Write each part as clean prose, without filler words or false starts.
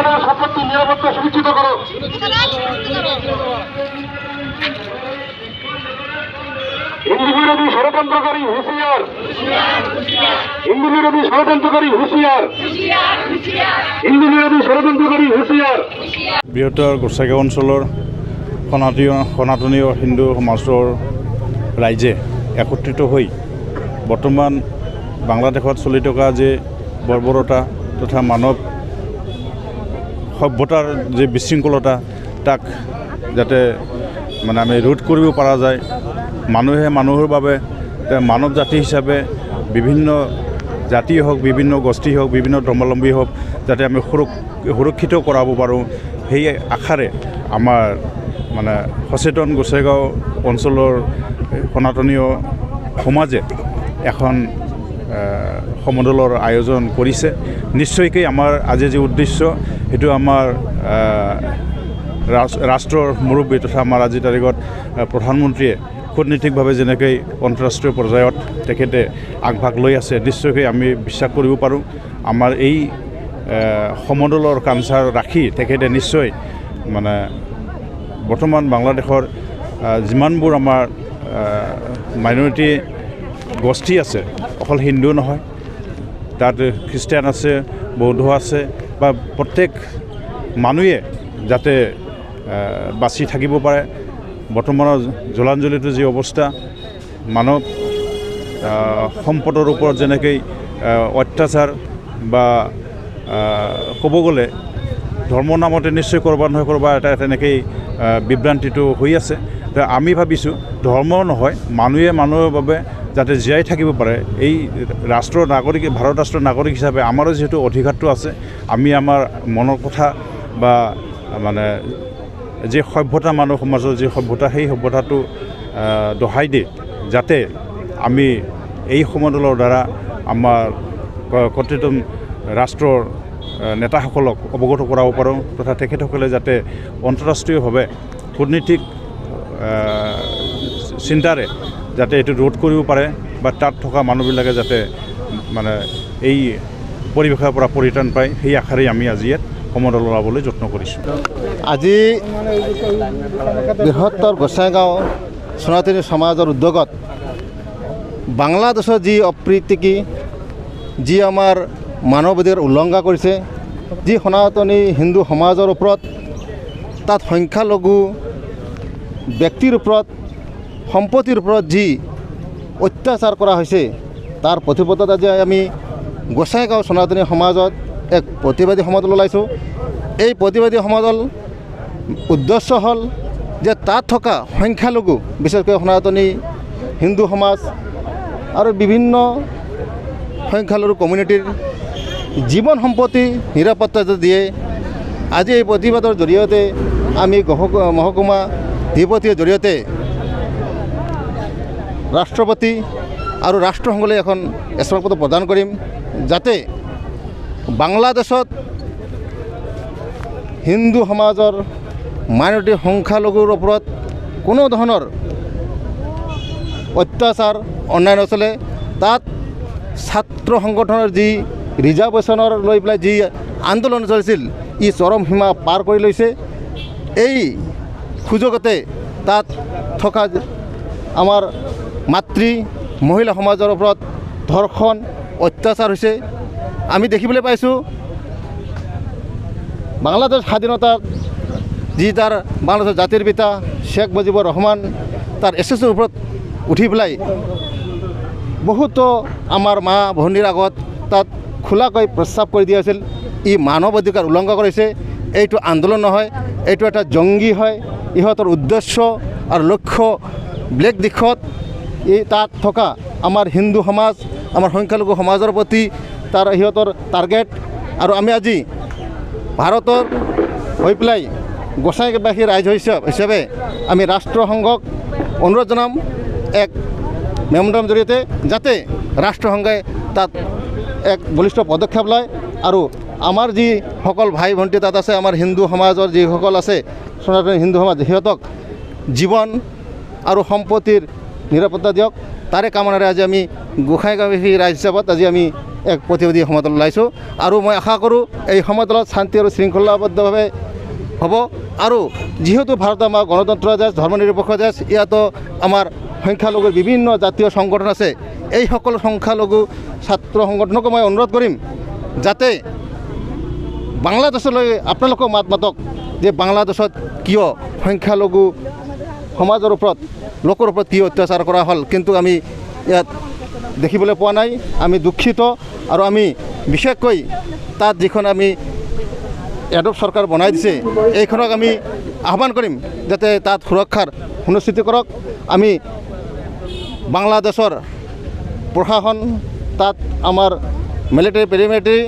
আমাদেৰ সম্পত্তি নিৰাপত্তা সুনিশ্চিত কৰো। হিন্দু বিৰোধী ষড়যন্ত্ৰকাৰী হুঁশিয়াৰ, হিন্দু বিৰোধী ষড়যন্ত্ৰকাৰী হুঁশিয়াৰ, হিন্দু বিৰোধী ষড়যন্ত্ৰকাৰী হুঁশিয়াৰ। বৃহত্তৰ গোসাইগাঁও অঞ্চলৰ সনাতনীয় হিন্দু সমাজৰ ৰাইজে একত্ৰিত হৈ বৰ্তমান বাংলাদেশত চলি থকা যে বৰ্বৰতা তথা মানৱ সভ্যতাৰ যে বিশৃংখলতা তাক যাতে মানে আমি ৰোধ কৰিব পৰা যায়, মানুহে মানুহৰ বাবে মানৱ জাতি হিচাপে বিভিন্ন জাতি হওক, বিভিন্ন গোষ্ঠী হওক, বিভিন্ন ধৰ্মাৱলম্বী হওক যাতে আমি সুৰক্ষিত কৰাব পাৰোঁ, সেই আশাৰে আমাৰ মানে সচেতন গোসাইগাঁও অঞ্চলৰ সনাতনীয় সমাজে এখন সমদলৰ আয়োজন কৰিছে। নিশ্চয়কৈ আমাৰ আজি যি উদ্দেশ্য সেইটো আমাৰ ৰাষ্ট্ৰৰ মুৰব্বী তথা আমাৰ আজিৰ তাৰিখত প্ৰধানমন্ত্ৰীয়ে কূটনীতিকভাৱে যেনেকৈ আন্তঃৰাষ্ট্ৰীয় পৰ্যায়ত তেখেতে আগভাগ লৈ আছে, নিশ্চয়কৈ আমি বিশ্বাস কৰিব পাৰোঁ আমাৰ এই সমদলৰ কালচাৰ ৰাখি তেখেতে নিশ্চয় মানে বৰ্তমান বাংলাদেশৰ যিমানবোৰ আমাৰ মাইনৰিটি গোষ্ঠী আছে, অকল হিন্দু নহয়, তাত খ্ৰীষ্টিয়ান আছে, বৌদ্ধ আছে, বা প্ৰত্যেক মানুহে যাতে বাচি থাকিব পাৰে। বৰ্তমানৰ জলাঞ্জলিটো যি অৱস্থা, মানৱ সম্পদৰ ওপৰত যেনেকৈ অত্যাচাৰ বা ক'ব গ'লে ধৰ্মৰ নামতে নিশ্চয় ক'ৰবাত নহয় ক'ৰবাত এটা তেনেকৈ বিভ্ৰান্তিটো হৈ আছে। আমি ভাবিছোঁ ধৰ্ম নহয়, মানুহে মানুহৰ বাবে যাতে জীয়াই থাকিব পাৰে, এই ৰাষ্ট্ৰৰ নাগৰিক, ভাৰত ৰাষ্ট্ৰৰ নাগৰিক হিচাপে আমাৰো যিহেতু অধিকাৰটো আছে, আমি আমাৰ মনৰ কথা বা মানে যি সভ্যতা, মানৱ সমাজৰ যি সভ্যতা, সেই সভ্যতাটো দহাই দি যাতে আমি এই সমদলৰ দ্বাৰা আমাৰ কৰ্তৃত্ব ৰাষ্ট্ৰৰ নেতাসকলক অৱগত কৰাব পাৰোঁ, তথা তেখেতসকলে যাতে আন্তঃৰাষ্ট্ৰীয়ভাৱে কূটনীতিক চিন্তাৰে যাতে এইটো ৰোধ কৰিব পাৰে, বা তাত থকা মানুহবিলাকে যাতে মানে এই পৰিৱেশৰ পৰা পৰিত্ৰাণ পায়, সেই আশাৰে আমি আজি ইয়াত সমদল ওলাবলৈ যত্ন কৰিছোঁ। আজি বৃহত্তৰ গোসাইগাঁও সনাতনী সমাজৰ উদ্যোগত বাংলাদেশৰ যি অপ্ৰীতিকি, যি আমাৰ মানৱ অধিকাৰ উলংঘা কৰিছে, যি সনাতনী হিন্দু সমাজৰ ওপৰত, তাত সংখ্যালঘু ব্যক্তিৰ ওপৰত, সম্পত্তিৰ ওপৰত যি অত্যাচাৰ কৰা হৈছে, তাৰ প্ৰতিবাদত আজি আমি গোসাইগাঁও সনাতনী সমাজত এক প্ৰতিবাদী সমদল ওলাইছোঁ। এই প্ৰতিবাদী সমদল উদ্দেশ্য হ'ল যে তাত থকা সংখ্যালঘু, বিশেষকৈ সনাতনী হিন্দু সমাজ আৰু বিভিন্ন সংখ্যালঘু কমিউনিটিৰ জীৱন সম্পত্তি নিৰাপত্তা দিয়ে। আজি এই প্ৰতিবাদৰ জৰিয়তে আমি মহকুমা দ্বিপথীৰ জৰিয়তে ৰাষ্ট্ৰপতি আৰু ৰাষ্ট্ৰসংঘলৈ এখন স্মাৰকপত্ৰ প্ৰদান কৰিম, যাতে বাংলাদেশত হিন্দু সমাজৰ মাইনৰিটি সংখ্যালঘুৰ ওপৰত কোনো ধৰণৰ অত্যাচাৰ অন্যায় নচলে। তাত ছাত্ৰ সংগঠনৰ যি ৰিজাৰ্ভেশ্যনৰ লৈ পেলাই যি আন্দোলন চলিছিল, ই চৰম সীমা পাৰ কৰি লৈছে। এই সুযোগতে তাত থকা আমাৰ মাতৃ মহিলা সমাজৰ ওপৰত ধৰ্ষণ, অত্যাচাৰ হৈছে। আমি দেখিবলৈ পাইছোঁ বাংলাদেশ স্বাধীনতাৰ যি তাৰ বাংলাদেশৰ জাতিৰ পিতা শ্বেখ মুজিবুৰ ৰহমান তাৰ এছএছৰ ওপৰত উঠি পেলাই বহুতো আমাৰ মা ভণ্টিৰ আগত তাত খোলাকৈ প্ৰস্তাৱ কৰি দিয়া হৈছিল। ই মানৱ অধিকাৰ উলংঘা কৰিছে। এইটো আন্দোলন নহয়, এইটো এটা জংগী হয়। ইহঁতৰ উদ্দেশ্য আৰু লক্ষ্য বেলেগ দিশত। এই তাত থকা আমাৰ হিন্দু সমাজ, আমাৰ সংখ্যালঘু সমাজৰ প্ৰতি তাৰ সিহঁতৰ টাৰ্গেট। আৰু আমি আজি ভাৰতৰ হৈ পেলাই গোসাইবাসী ৰাইজ হিচাপে আমি ৰাষ্ট্ৰসংঘক অনুৰোধ জনাম এক মেমৰেণ্ডামৰ জৰিয়তে, যাতে ৰাষ্ট্ৰসংঘই তাত এক বলিষ্ঠ পদক্ষেপ লয় আৰু আমাৰ যিসকল ভাই ভণ্টি তাত আছে, আমাৰ হিন্দু সমাজৰ যিসকল আছে সনাতনী হিন্দু সমাজ, সিহঁতক জীৱন আৰু সম্পত্তিৰ নিৰাপত্তা দিয়ক। তাৰে কামনাৰে আজি আমি গোসাইগাঁওবাসী ৰাইজ হিচাপত আজি আমি এক প্ৰতিবাদী সমদল ওলাইছোঁ আৰু মই আশা কৰোঁ এই সমদলত শান্তি আৰু শৃংখলাবদ্ধভাৱে হ'ব। আৰু যিহেতু ভাৰত আমাৰ গণতন্ত্ৰ দেশ, ধৰ্মনিৰপেক্ষ দেশ, ইয়াতো আমাৰ সংখ্যালঘুৰ বিভিন্ন জাতীয় সংগঠন আছে। এই সকলো সংখ্যালঘু ছাত্ৰ সংগঠনকো মই অনুৰোধ কৰিম যাতে বাংলাদেশলৈ আপোনালোকেও মাত মাতক যে বাংলাদেশত কিয় সংখ্যালঘু সমাজৰ ওপৰত, লোকৰ ওপৰত কি অত্যাচাৰ কৰা হ'ল, কিন্তু আমি ইয়াত দেখিবলৈ পোৱা নাই। আমি দুখিত আৰু আমি বিশেষকৈ তাত যিখন আমি এডব চৰকাৰ বনাই দিছে এইখনক আমি আহ্বান কৰিম যাতে তাত সুৰক্ষাৰ সুনিশ্চিত কৰক। আমি বাংলাদেশৰ প্ৰশাসন, তাত আমাৰ মিলিটাৰী, পেৰামিলিটাৰী,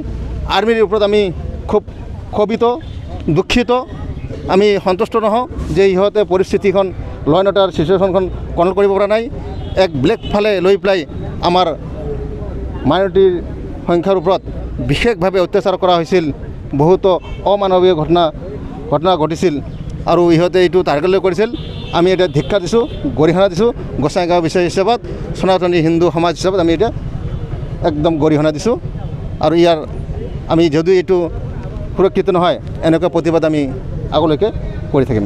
আৰ্মিৰ ওপৰত আমি খুব ক্ষোভিত, দুখিত। আমি সন্তুষ্ট নহওঁ যে ইহঁতে পৰিস্থিতিখন, ল এণ্ড অৰ্ডাৰ চিটুৱেশ্যনখন কণ্ট্ৰল কৰিব পৰা নাই। এক ব্লেক ফালে লৈ পেলাই আমাৰ মাইনৰিটিৰ সংখ্যাৰ ওপৰত বিশেষভাৱে অত্যাচাৰ কৰা হৈছিল, বহুতো অমানৱীয় ঘটনা ঘটিছিল আৰু ইহঁতে এইটো টাৰ্গেট লৈ কৰিছিল। আমি এতিয়া ধিক্ষা দিছোঁ, গৰিহণা দিছোঁ। গোসাইগাঁও বিষয় হিচাপত, সনাতনী হিন্দু সমাজ হিচাপত আমি এতিয়া একদম গৰিহণা দিছোঁ। আৰু ইয়াৰ আমি যদি এইটো সুৰক্ষিত নহয়, এনেকুৱা প্ৰতিবাদ আমি আগলৈকে কৰি থাকিম।